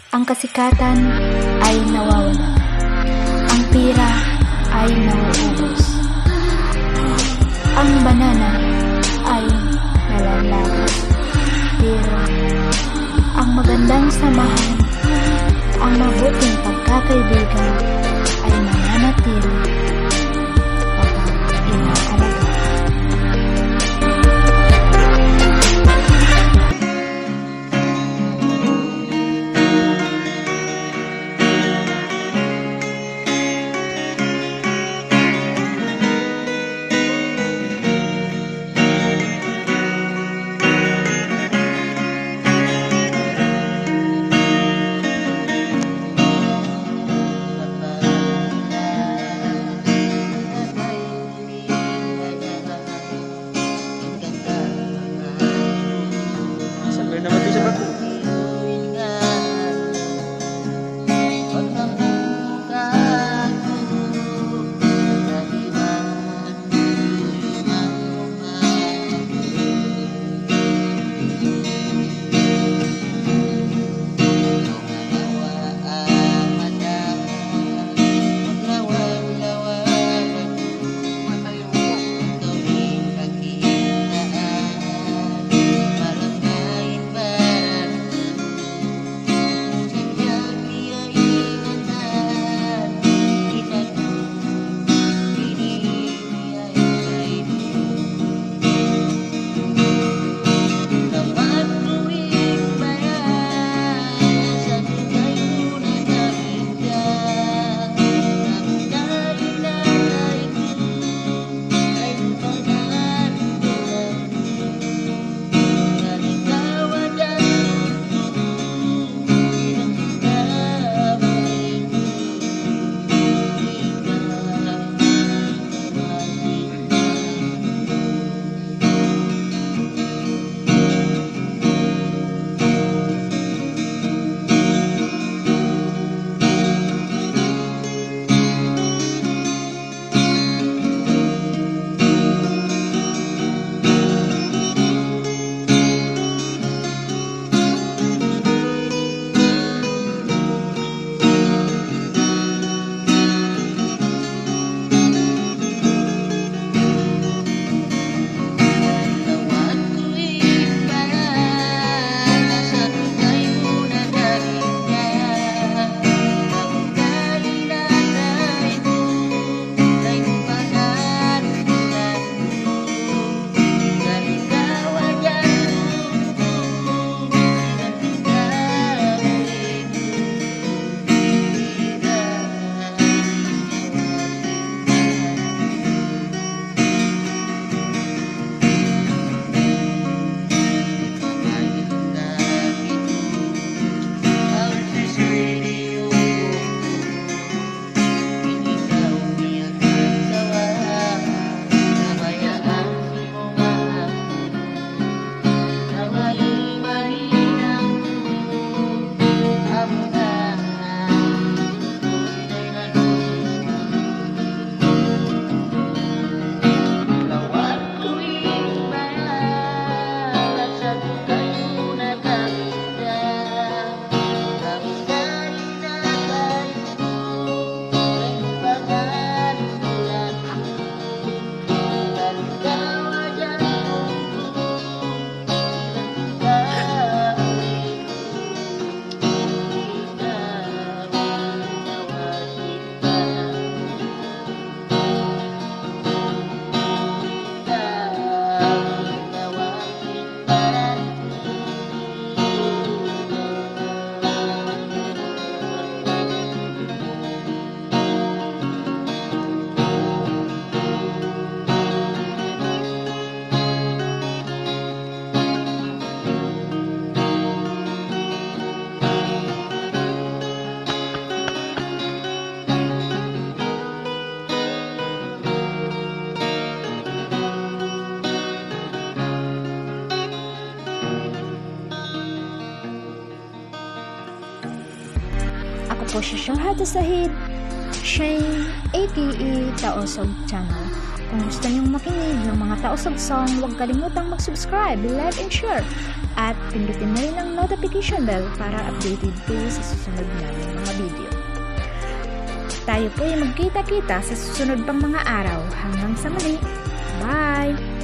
Ang kasikatan ay nawawala. Ang pira ay nauubos. Ang banana ay nalalagas. Pero ang magandang samahan, ang mabuting pagkakaibigan ay mananatili kapag inaalaga. Sambil naman ito sa bago. Po si Shahada Sahid, Shane, aka Taosog Channel. Kung gusto niyong makinig ng mga Taosog song, huwag kalimutang mag-subscribe, like, and share At pindutin mo rin ang notification bell para updated kayo sa susunod namin mga video. Tayo po ay magkita-kita sa susunod pang mga araw. Hanggang sa muli. Bye!